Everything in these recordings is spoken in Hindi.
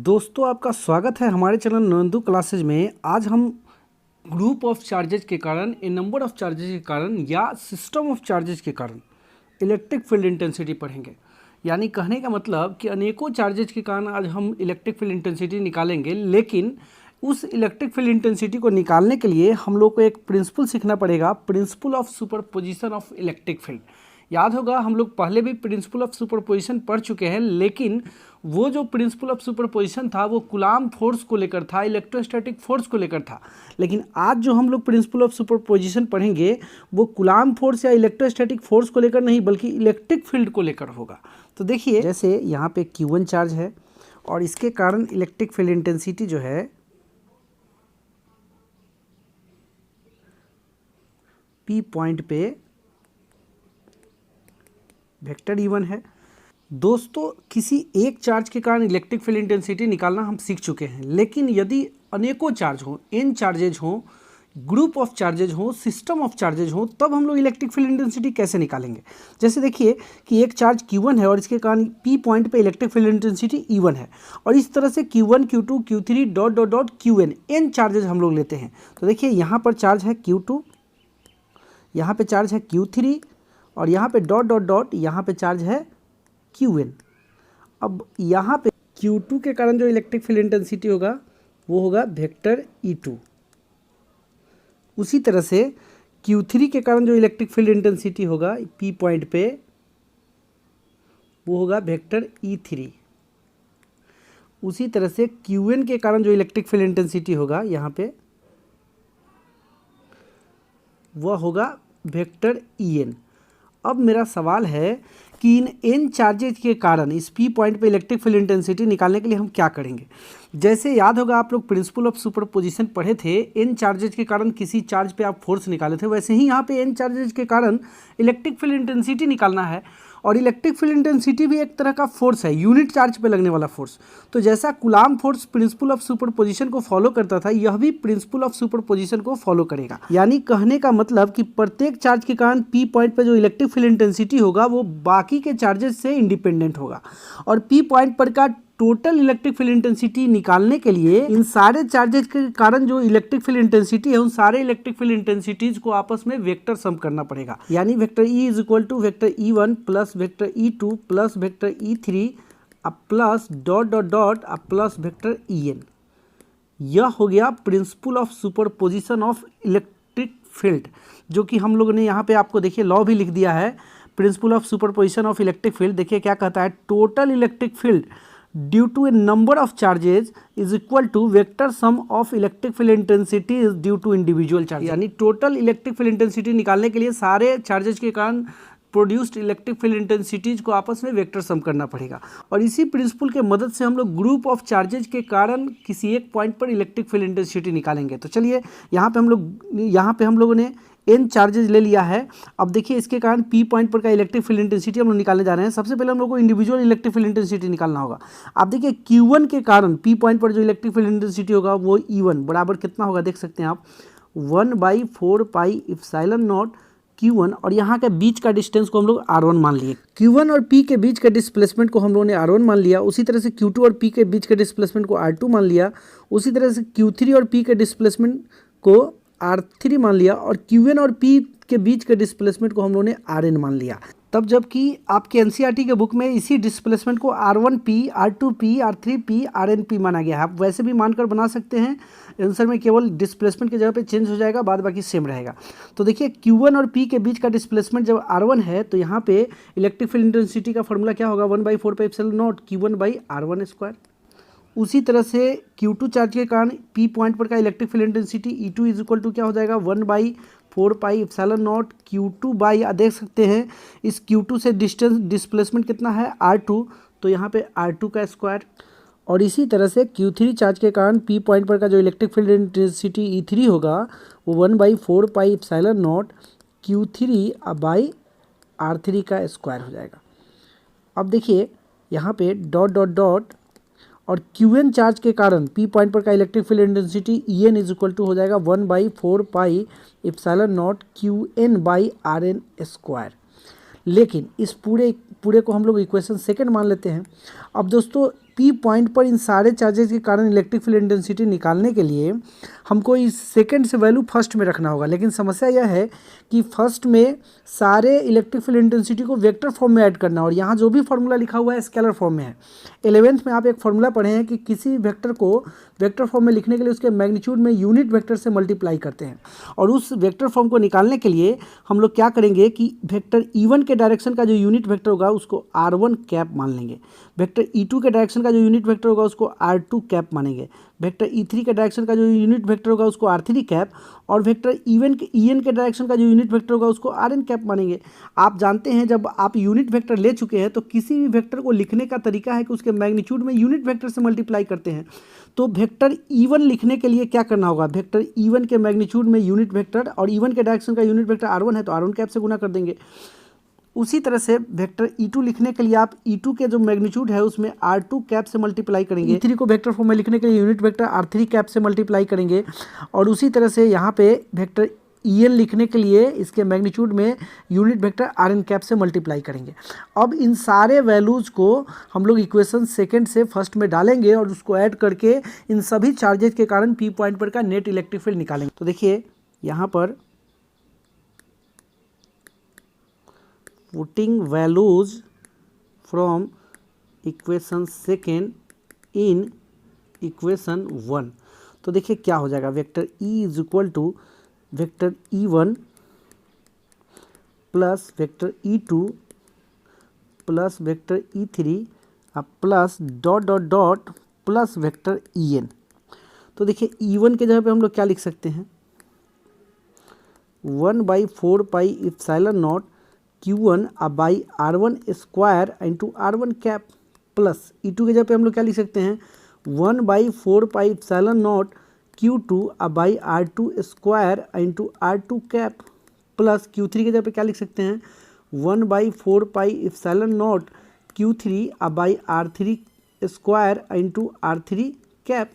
दोस्तों आपका स्वागत है हमारे चैनल नंदू क्लासेज में। आज हम ग्रुप ऑफ चार्जेज के कारण, ए नंबर ऑफ चार्जेज के कारण या सिस्टम ऑफ चार्जेज के कारण इलेक्ट्रिक फील्ड इंटेंसिटी पढ़ेंगे। यानी कहने का मतलब कि अनेकों चार्जेज के कारण आज हम इलेक्ट्रिक फील्ड इंटेंसिटी निकालेंगे, लेकिन उस इलेक्ट्रिक फील्ड इंटेंसिटी को निकालने के लिए हम लोग को एक प्रिंसिपल सीखना पड़ेगा, principal of superposition of electric field. याद होगा हम लोग पहले भी प्रिंसिपल ऑफ सुपरपोजिशन पढ़ चुके हैं, लेकिन वो जो प्रिंसिपल ऑफ सुपरपोजिशन था वो कूलाम्ब फोर्स को लेकर था, इलेक्ट्रोस्टैटिक फोर्स को लेकर था। लेकिन आज जो हम लोग प्रिंसिपल ऑफ सुपरपोजिशन पढ़ेंगे वो कूलाम्ब फोर्स या इलेक्ट्रोस्टैटिक फोर्स को लेकर नहीं, बल्कि इलेक्ट्रिक फील्ड को लेकर होगा। तो देखिए, जैसे यहाँ पे Q1 चार्ज है और इसके कारण इलेक्ट्रिक फील्ड इंटेंसिटी जो है P पॉइंट पे वेक्टर E1 है। दोस्तों, किसी एक चार्ज के कारण इलेक्ट्रिक फील्ड इंटेंसिटी निकालना हम सीख चुके हैं, लेकिन यदि अनेकों चार्ज हों, n चार्जेज हों, ग्रुप ऑफ चार्जेज हों, सिस्टम ऑफ चार्जेज हों, तब हम लोग इलेक्ट्रिक फील्ड इंटेंसिटी कैसे निकालेंगे। जैसे देखिए कि एक चार्ज Q1 है और इसके कारण P पॉइंट पे इलेक्ट्रिक फील्ड इंटेंसिटी E1 है, और इस तरह से Q1 Q2 Q3 dot dot dot Qn n charges हम लोग लेते हैं। तो देखिए यहाँ पर चार्ज है Q2, यहाँ पे चार्ज है Q3 और यहाँ पे डॉट डॉट डॉट यहाँ पे चार्ज है Qn। अब यहाँ पे Q2 के कारण जो इलेक्ट्रिक फील्ड इंटेंसिटी होगा वो होगा वेक्टर E2। उसी तरह से Q3 के कारण जो इलेक्ट्रिक फील्ड इंटेंसिटी होगा P पॉइंट पे वो होगा वेक्टर E3। उसी तरह से Qn के कारण जो इलेक्ट्रिक फील्ड इंटेंसिटी होगा यहाँ पे वह होगा वेक्टर En। अब मेरा सवाल है कि इन n चार्जेज के कारण इस P पॉइंट पे इलेक्ट्रिक फील्ड इंटेंसिटी निकालने के लिए हम क्या करेंगे। जैसे याद होगा आप लोग प्रिंसिपल ऑफ सुपरपोजिशन पढ़े थे, n चार्जेज के कारण किसी चार्ज पे आप फोर्स निकाले थे, वैसे ही यहाँ पे n चार्जेज के कारण इलेक्ट्रिक फील्ड इंटेंसिटी निकालना है। और इलेक्ट्रिक फील्ड इंटेंसिटी भी एक तरह का फोर्स है, यूनिट चार्ज पे लगने वाला फोर्स। तो जैसा coulomb force principal of superposition को फॉलो करता था, यह भी प्रिंसिपल ऑफ सुपरपोजिशन को फॉलो करेगा। यानी कहने का मतलब कि प्रत्येक चार्ज के कारण P पॉइंट पे जो इलेक्ट्रिक फील्ड इंटेंसिटी होगा वो बाकी के चार्जेस से इंडिपेंडेंट होगा। और P पॉइंट पर का टोटल इलेक्ट्रिक फील्ड इंटेंसिटी निकालने के लिए इन सारे चार्जेज के कारण जो इलेक्ट्रिक फील्ड इंटेंसिटी है उन सारे इलेक्ट्रिक फील्ड इंटेंसिटीज को आपस में वेक्टर सम करना पड़ेगा। यानी vector E is equal to vector E1 plus vector E2 plus vector E3 plus dot dot dot plus vector En। यह हो गया principle of superposition of electric field, जो कि हम लोगों ने यहाँ पे आपको देखिए लॉ भी लिख दिया है। Principle of superposition of electric field देखिए क्या कहता है, total electric field due to a number of charges is equal to vector sum of electric field intensity is due to individual charge. यानी टोटल इलेक्ट्रिक फील्ड इंटेंसिटी निकालने के लिए सारे चार्जेज के कारण प्रोड्यूस्ड इलेक्ट्रिक फील्ड इंटेंसिटीज को आपस में वेक्टर सम करना पड़ेगा। और इसी प्रिंसिपल के मदद से हम लोग ग्रुप ऑफ चार्जेज के कारण किसी एक पॉइंट पर इलेक्ट्रिक फील्ड इंटेंसिटी निकालेंगे। तो चलिए यहाँ पे हम लोगों ने n चार्जेज ले लिया है। अब देखिए इसके कारण P पॉइंट पर का इलेक्ट्रिक फील्ड इंटेंसिटी हम लोग निकालने जा रहे हैं। सबसे पहले हम लोग को इंडिविजुअल इलेक्ट्रिक फील्ड इंटेंसिटी निकालना होगा। अब देखिए Q1 के कारण P पॉइंट पर जो इलेक्ट्रिक फील्ड इंटेंसिटी होगा वो E1 बराबर कितना होगा, देख सकते हैं आप 1/4 पाई एप्सिलॉन नॉट Q1, और यहाँ के बीच का डिस्टेंस को हम लोग R1 मान लिए। Q1 और P के बीच के डिस्प्लेसमेंट को हम लोगों ने R1 मान लिया। उसी तरह से Q2 और P के बीच के डिस्प्लेसमेंट को R2 मान लिया। उसी तरह से Q3 और P के डिस्प्लेसमेंट को R3 मान लिया, और Qn और P के बीच के डिस्प्लेसमेंट को हम लोगों ने Rn मान लिया। तब जबकि आपके एनसीईआरटी के बुक में इसी डिस्प्लेसमेंट को R1P, R2P, R3P, RnP माना गया है। आप वैसे भी मानकर बना सकते हैं, आंसर में केवल डिस्प्लेसमेंट की जगह पे चेंज हो जाएगा, बाद बाकी सेम रहेगा। तो देखिए Q1 और P के बीच का डिस्प्लेसमेंट जब R1 है तो यहाँ पे इलेक्ट्रिक फील्ड इंटेंसिटी का फॉर्मूला क्या होगा, 1/4 pi epsilon not Q1/R1 square. उसी तरह से Q2 चार्ज के कारण P पॉइंट पर का electric field intensity E2 is equal to क्या हो जाएगा, 1/4 pi epsilon not Q2 by, देख सकते हैं इस Q2 से डिस्प्लेसमेंट कितना है R2, तो यहाँ पे R2 का स्क्वायर। और इसी तरह से Q3 चार्ज के कारण P पॉइंट पर का जो इलेक्ट्रिक फील्ड इंटेंसिटी E3 होगा वो 1/4 pi epsilon naught Q3 by R3 का स्क्वायर हो जाएगा। अब देखिए यहाँ पे डॉट डॉट डॉट और Qn चार्ज के कारण P पॉइंट पर का electric field intensity En is equal to हो जाएगा 1/4 pi epsilon not Qn/Rn square. लेकिन इस पूरे को हम लोग इक्वेशन सेकंड मान लेते हैं। अब दोस्तों पी पॉइंट पर इन सारे चार्जेस के कारण इलेक्ट्रिक फील्ड इंटेंसिटी निकालने के लिए हमको इस सेकंड से वैल्यू फर्स्ट में रखना होगा। लेकिन समस्या यह है कि फर्स्ट में सारे इलेक्ट्रिक फील्ड इंटेंसिटी को वेक्टर फॉर्म में ऐड करना, और यहाँ जो भी फॉर्मूला लिखा हुआ है स्केलर फॉर्म में है। 11th में आप एक फॉर्मूला पढ़े हैं कि किसी वेक्टर को वेक्टर फॉर्म में लिखने के लिए उसके मैग्नीट्यूड में यूनिट वेक्टर से मल्टीप्लाई करते हैं, और उस वेक्टर फॉर्म को निकालने के लिए हम लोग क्या करेंगे कि वेक्टर E1 के डायरेक्शन का जो यूनिट वेक्टर होगा उसको R1 कैप मान लेंगे, वेक्टर E2 के डायरेक्शन का जो यूनिट वेक्टर होगा उसको R2 कैप मानेंगे, वेक्टर E3 के डायरेक्शन का जो यूनिट वेक्टर होगा उसको R3 कैप, और वेक्टर EN के डायरेक्शन का जो यूनिट वेक्टर होगा उसको RN कैप मानेंगे। आप जानते हैं जब आप यूनिट वेक्टर ले चुके हैं तो किसी भी वेक्टर को लिखने का तरीका है कि उसके मैग्नीट्यूड में यूनिट वेक्टर से मल्टीप्लाई करते हैं। तो वेक्टर E1 लिखने के लिए क्या करना होगा, वेक्टर E1 के मैग्नीट्यूड में यूनिट वेक्टर और E1 के डायरेक्शन का यूनिट वेक्टर R1 है तो R1 कैप से गुना कर देंगे। उसी तरह से वेक्टर E2 लिखने के लिए आप E2 के जो मैग्नीट्यूड है उसमें R2 कैप से मल्टीप्लाई करेंगे। E3 को वेक्टर फॉर्म में लिखने के लिए यूनिट वेक्टर R3 कैप से मल्टीप्लाई करेंगे, और उसी तरह से यहाँ पे वेक्टर EN लिखने के लिए इसके मैग्नीट्यूड में यूनिट वेक्टर RN कैप से मल्टीप्लाई करेंगे। अब इन सारे वैल्यूज़ को हम लोग इक्वेशन सेकंड से फर्स्ट में डालेंगे और उसको ऐड करके इन सभी चार्जेस के कारण पी पॉइंट पर का नेट इलेक्ट्रिक फील्ड निकालेंगे। तो देखिए यहाँ पर putting values from equation second in equation 1, तो देखिए क्या हो जाएगा, vector E is equal to vector E1 plus vector E2 plus vector E3 plus dot dot dot plus vector EN। तो देखिए E1 के जगह पे हम लोग क्या लिख सकते हैं, 1/4 pi epsilon naught Q1 by R1 square into R1 cap, plus E2 के जगह पे हम लोग क्या लिख सकते हैं, 1/4 pi epsilon naught Q2 by R2 square into R2 cap, plus Q3 के जगह पे क्या लिख सकते हैं, 1/4 pi epsilon naught Q3 by R3 square into R3 cap,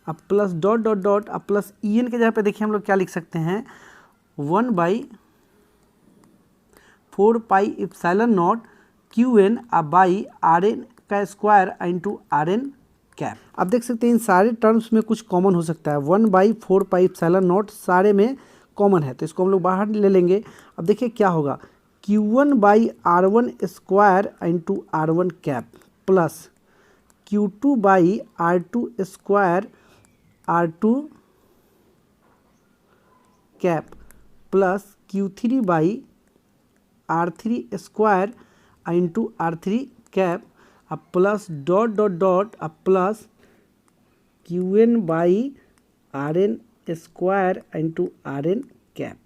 अब प्लस डॉट डॉट डॉट अब प्लस EN के जगह पे देखिए हम लोग क्या लिख सकते हैं, 1/4 pi epsilon naught Qn by RN का स्क्वायर इंटू RN कैप। अब देख सकते हैं इन सारे टर्म्स में कुछ कॉमन हो सकता है, 1/4 पाई इप्सिलॉन नॉट सारे में कॉमन है तो इसको हम लोग बाहर ले लेंगे। अब देखिए क्या होगा, Q1 by R1 square into R1 cap plus Q2 by R2 square R2 cap plus Q3 by R3 square into R3 cap, अब प्लस डॉट डॉट डॉट अब plus Qn by RN square into RN cap,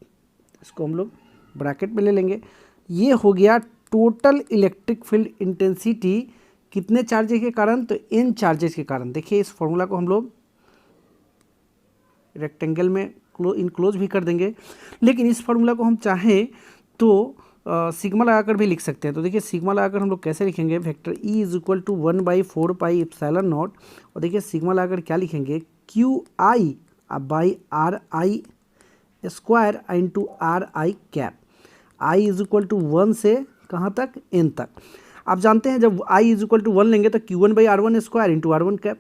इसको हम लोग ब्रैकेट में ले लेंगे। ये हो गया टोटल इलेक्ट्रिक फील्ड इंटेंसिटी कितने चार्जेस के कारण, तो n चार्जेस के कारण। देखिए इस फॉर्मूला को हम लोग रेक्टेंगल में इनक्लोज भी कर देंगे, लेकिन इस फॉर्मूला को हम चाहें तो सिग्मा लगाकर भी लिख सकते हैं। तो देखिए सिग्मा लगाकर हम लोग कैसे लिखेंगे, vector E is equal to 1/4 pi epsilon naught, और देखिए सिग्मा लगाकर क्या लिखेंगे, QI by RI square into RI cap, I is equal to 1 से कहाँ तक, n तक। आप जानते हैं जब I इज इक्वल टू 1 लेंगे तो Q1 by R1 square into R1 cap,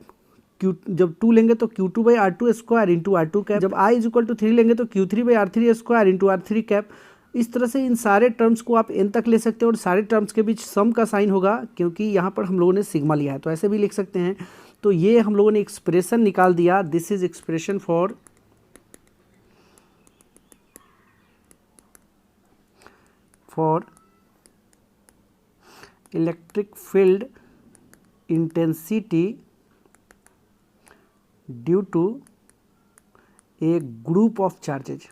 जब 2 लेंगे तो Q2 by R2 square into R2 cap, जब I इज इक्वल टू 3 लेंगे तो Q3 by R3 square into R3 cap. इस तरह से इन सारे टर्म्स को आप n तक ले सकते हैं और सारे टर्म्स के बीच सम का साइन होगा क्योंकि यहाँ पर हम लोगों ने सिग्मा लिया है, तो ऐसे भी लिख सकते हैं। तो ये हम लोगों ने एक्सप्रेशन निकाल दिया, this is expression for electric field intensity due to a group of charges.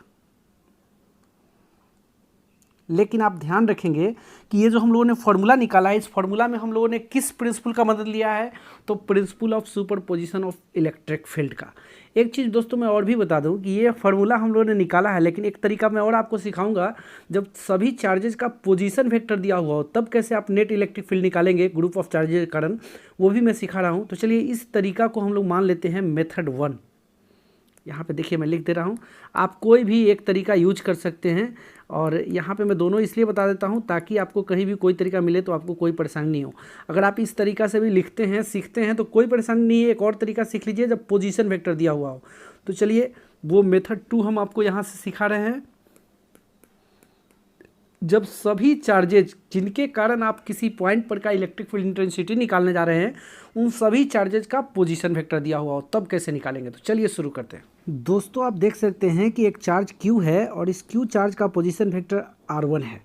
लेकिन आप ध्यान रखेंगे कि ये जो हम लोगों ने फॉर्मूला निकाला है, इस फॉर्मूला में हम लोगों ने किस प्रिंसिपल का मदद लिया है, तो principal of superposition of electric field का। एक चीज़ दोस्तों मैं और भी बता दूं कि ये फार्मूला हम लोगों ने निकाला है, लेकिन एक तरीका मैं और आपको सिखाऊंगा, जब सभी चार्जेस का पोजीशन वेक्टर दिया हुआ हो तब कैसे आप नेट इलेक्ट्रिक फील्ड निकालेंगे ग्रुप ऑफ चार्जेस के कारण, वो भी मैं सिखा रहा हूँ। तो चलिए इस तरीका को हम लोग मान लेते हैं मेथड 1। यहाँ पे देखिए मैं लिख दे रहा हूँ, आप कोई भी एक तरीका यूज कर सकते हैं और यहाँ पे मैं दोनों इसलिए बता देता हूँ ताकि आपको कहीं भी कोई तरीका मिले तो आपको कोई परेशानी नहीं हो। अगर आप इस तरीका से भी लिखते हैं सीखते हैं तो कोई परेशानी नहीं है। एक और तरीका सीख लीजिए जब पोजीशन वेक्टर दिया हुआ हो। तो चलिए वो मेथड 2 हम आपको यहाँ से सिखा रहे हैं। जब सभी चार्जेज जिनके कारण आप किसी पॉइंट पर का इलेक्ट्रिक फील्ड इंटेंसिटी निकालने जा रहे हैं उन सभी चार्जेज का पोजीशन वेक्टर दिया हुआ हो तब कैसे निकालेंगे। तो चलिए शुरू करते हैं। दोस्तों आप देख सकते हैं कि एक चार्ज Q है और इस Q चार्ज का पोजीशन वेक्टर R1 है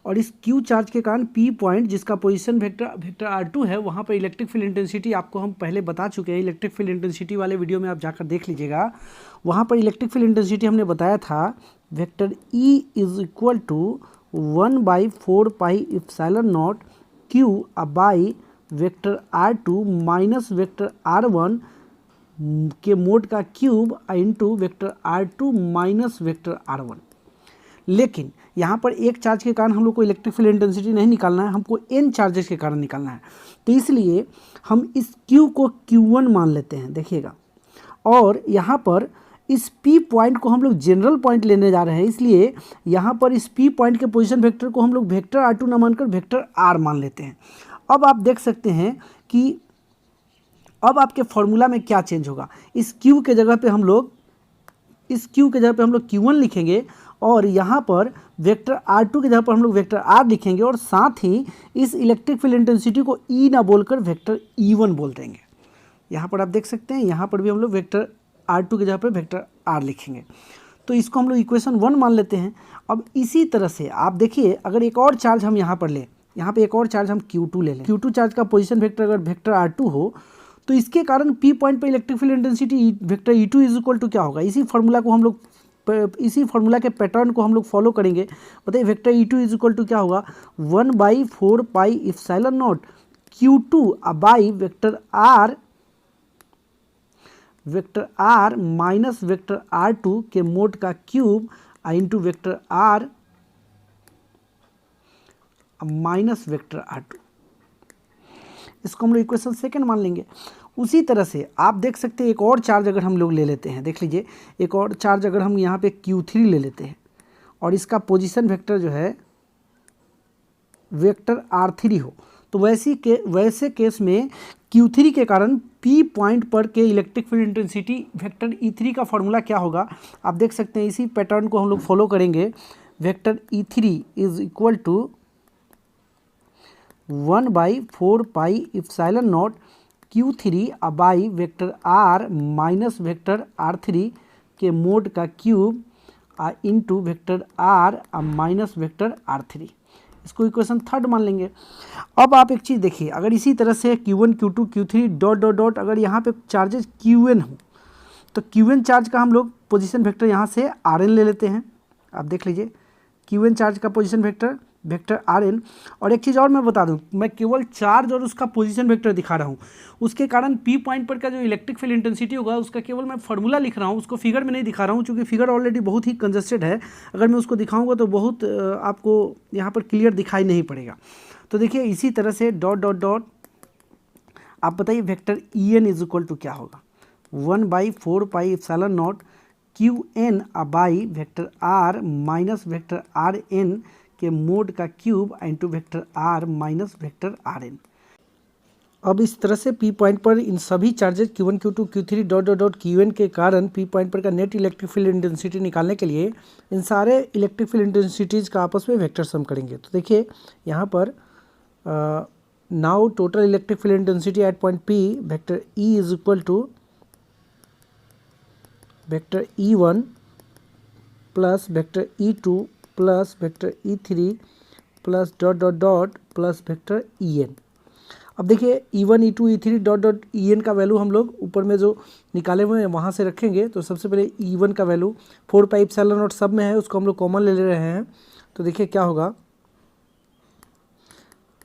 और इस Q चार्ज के कारण P पॉइंट जिसका पोजीशन वेक्टर R2 है वहाँ पर इलेक्ट्रिक फील्ड इंटेंसिटी आपको हम पहले बता चुके हैं। इलेक्ट्रिक फील्ड इंटेंसिटी वाले वीडियो में आप जाकर देख लीजिएगा। वहाँ पर इलेक्ट्रिक फील्ड इंटेंसिटी हमने बताया था vector E is equal to 1/4 pi epsilon naught Q by vector R2 minus vector R1 के मोड का cube into vector R2 minus vector R1। लेकिन यहाँ पर एक चार्ज के कारण हम लोग को इलेक्ट्रिक फील्ड इंटेंसिटी नहीं निकालना है, हमको n चार्जेस के कारण निकालना है। तो इसलिए हम इस Q को Q1 मान लेते हैं, देखिएगा। और यहाँ पर इस P पॉइंट को हम लोग जनरल पॉइंट लेने जा रहे हैं, इसलिए यहाँ पर इस P पॉइंट के पोजीशन वेक्टर को हम लोग वेक्टर R2 ना मानकर वेक्टर R मान लेते हैं। अब आप देख सकते हैं कि अब आपके फॉर्मूला में क्या चेंज होगा। इस Q के जगह पे हम लोग Q1 लिखेंगे और यहाँ पर वेक्टर R2 की जगह पर हम लोग वेक्टर R लिखेंगे और साथ ही इस इलेक्ट्रिक फील्ड इंटेंसिटी को E ना बोलकर वेक्टर E1 बोल देंगे। यहाँ पर आप देख सकते हैं यहाँ पर भी हम लोग वेक्टर R2 की जगह पर वेक्टर R लिखेंगे। तो इसको हम लोग इक्वेशन 1 मान लेते हैं। अब इसी तरह से आप देखिए अगर एक और चार्ज हम यहाँ पर लें, यहाँ पे एक और चार्ज हम Q2 ले लें। Q2 चार्ज का पोजीशन वेक्टर अगर वेक्टर R2 हो तो इसके कारण P पॉइंट पर electric field intensity vector E2 is equal to क्या होगा। इसी फार्मूला के पैटर्न को हम लोग फॉलो करेंगे। बताइए vector E2 is equal to क्या होगा 1/4 pi epsilon not Q2 by vector R minus vector R2 के मोड का cube into vector R minus vector R2। इसको हम लोग इक्वेशन 2 मान लेंगे। उसी तरह से आप देख सकते हैं एक और चार्ज अगर हम लोग ले लेते हैं, देख लीजिए एक और चार्ज अगर हम यहाँ पे Q3 ले लेते हैं और इसका पोजीशन वेक्टर जो है वेक्टर R3 हो तो वैसे केस में Q3 के कारण P पॉइंट पर के electric field intensity vector E3 का फॉर्मूला क्या होगा। आप देख सकते हैं इसी पैटर्न को हम लोग फॉलो करेंगे। Vector E3 is equal to 1/4 pi epsilon naught Q3 by vector R minus vector R3 के मोड का cube into vector R minus vector R3। इसको इक्वेशन 3 मान लेंगे। अब आप एक चीज़ देखिए अगर इसी तरह से Q1 Q2 Q3 dot dot dot अगर यहाँ पे चार्जेस Qn हो तो Qn चार्ज का हम लोग पोजीशन वेक्टर यहाँ से Rn ले लेते हैं। आप देख लीजिए Qn चार्ज का पोजीशन वेक्टर Rn। और एक चीज़ और मैं बता दूं, मैं केवल चार्ज और उसका पोजीशन वेक्टर दिखा रहा हूं, उसके कारण P पॉइंट पर का जो इलेक्ट्रिक फील्ड इंटेंसिटी होगा उसका केवल मैं फार्मूला लिख रहा हूं, उसको फिगर में नहीं दिखा रहा हूं क्योंकि फिगर ऑलरेडी बहुत ही कंजस्टेड है। अगर मैं उसको दिखाऊंगा तो बहुत आपको यहाँ पर क्लियर दिखाई नहीं पड़ेगा। तो देखिए इसी तरह से डॉट डॉट डॉट आप बताइए vector En is equal to क्या होगा 1/4 pi epsilon naught Qn by vector R minus vector Rn के मोड का cube into vector R minus vector Rn। अब इस तरह से P पॉइंट पर इन सभी charges Q1 Q2 Q3 dot dot dot Qn के कारण P पॉइंट पर का नेट इलेक्ट्रिक फील्ड इंटेंसिटी निकालने के लिए इन सारे इलेक्ट्रिक फील्ड इंटेंसिटीज़ का आपस में वेक्टर सम करेंगे। तो देखिए यहाँ पर now total electric field intensity at point P vector E is equal to vector E1 plus vector E2 plus vector E3 plus dot dot dot plus vector En। अब देखिए E1 E2 E3 dot dot En का वैल्यू हम लोग ऊपर में जो निकाले हुए हैं वहाँ से रखेंगे। तो सबसे पहले E1 का वैल्यू 4 पाई एप्सिलॉन नॉट सब में है, उसको हम लोग कॉमन ले रहे हैं। तो देखिए क्या होगा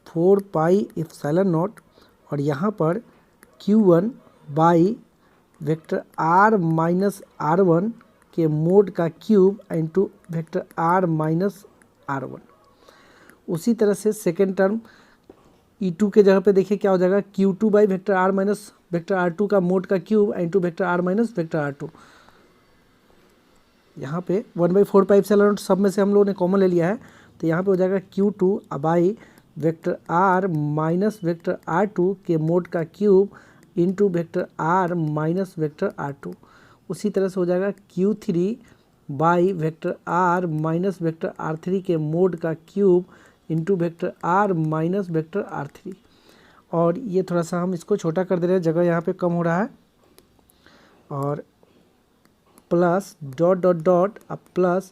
4 पाई एप्सिलॉन नॉट और यहाँ पर Q1 by vector R minus R1 के मोड का cube into vector R minus R1। उसी तरह से सेकेंड टर्म E2 के जगह पे देखिए क्या हो जाएगा Q2 by vector R minus vector R2 का मोड का cube into vector R minus vector R2। यहाँ पे 1/4 पाई एप्सिलॉन नॉट सब में से हम लोगों ने कॉमन ले लिया है, तो यहाँ पे हो जाएगा Q2 by vector R minus vector R2 के मोड का cube into vector R minus vector R2। उसी तरह से हो जाएगा Q3 by vector R minus vector R3 के मोड का cube into vector R minus vector R3। और ये थोड़ा सा हम इसको छोटा कर दे रहे हैं, जगह यहाँ पे कम हो रहा है, और प्लस डॉट डॉट डॉट अब प्लस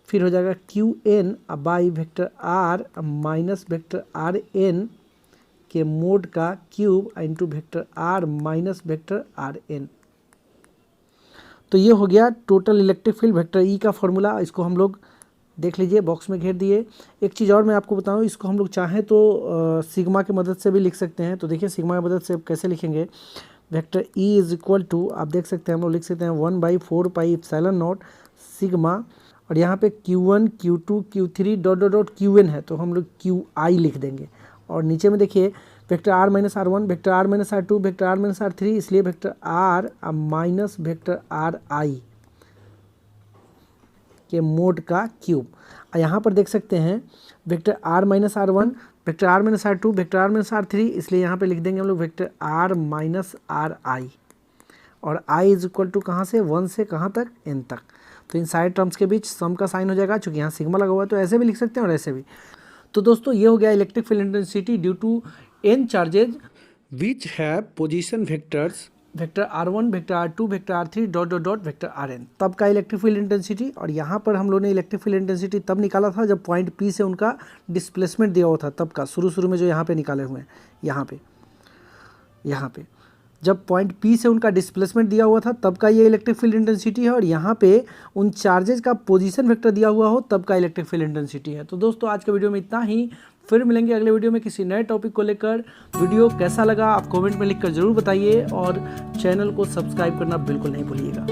फिर हो जाएगा Qn by vector R minus vector Rn के मोड का cube into vector R minus vector Rn। तो ये हो गया total electric field vector E का फॉर्मूला। इसको हम लोग देख लीजिए, बॉक्स में घेर दिए। एक चीज़ और मैं आपको बताऊं, इसको हम लोग चाहें तो सिग्मा की मदद से भी लिख सकते हैं। तो देखिए सिग्मा की मदद से कैसे लिखेंगे, vector E is equal to, आप देख सकते हैं हम लोग लिख सकते हैं 1/4 पाई एप्सिलॉन नॉट सिग्मा, और यहाँ पे Q1 Q2 Q3 dot dot dot Qn है, तो हम लोग Qi लिख देंगे। और नीचे में देखिए vector R minus R1 vector R minus R2 vector R minus R3, इसलिए vector R minus vector Ri के मोड का क्यूब। यहाँ पर देख सकते हैं vector R minus R1 vector R minus R2 vector R minus R3, इसलिए यहाँ पे लिख देंगे हम लोग वेक्टर R माइनस Ri, और i इज इक्वल टू कहाँ से 1 से कहाँ तक n तक। तो इन सारे टर्म्स के बीच सम का साइन हो जाएगा, चूँकि यहाँ सिग्मा लगा हुआ है तो ऐसे भी लिख सकते हैं और ऐसे भी। तो दोस्तों ये हो गया electric field intensity due to n charges which have position vectors vector R1 vector R2 vector R3 dot dot dot vector Rn, तब का इलेक्ट्रिक फील्ड इंटेंसिटी। और यहाँ पर हम लोगों ने इलेक्ट्रिक फील्ड इंटेंसिटी तब निकाला था जब पॉइंट P से उनका डिस्प्लेसमेंट दिया हुआ था, तब का शुरू में जो यहाँ पे निकाले हुए हैं, यहाँ पे जब पॉइंट P से उनका डिस्प्लेसमेंट दिया हुआ था तब का ये इलेक्ट्रिक फील्ड इंटेंसिटी है, और यहाँ पे उन चार्जेज का पोजीशन वेक्टर दिया हुआ हो तब का इलेक्ट्रिक फील्ड इंटेंसिटी है। तो दोस्तों आज के वीडियो में इतना ही, फिर मिलेंगे अगले वीडियो में किसी नए टॉपिक को लेकर। वीडियो कैसा लगा आप कमेंट में लिखकर ज़रूर बताइए, और चैनल को सब्सक्राइब करना बिल्कुल नहीं भूलिएगा।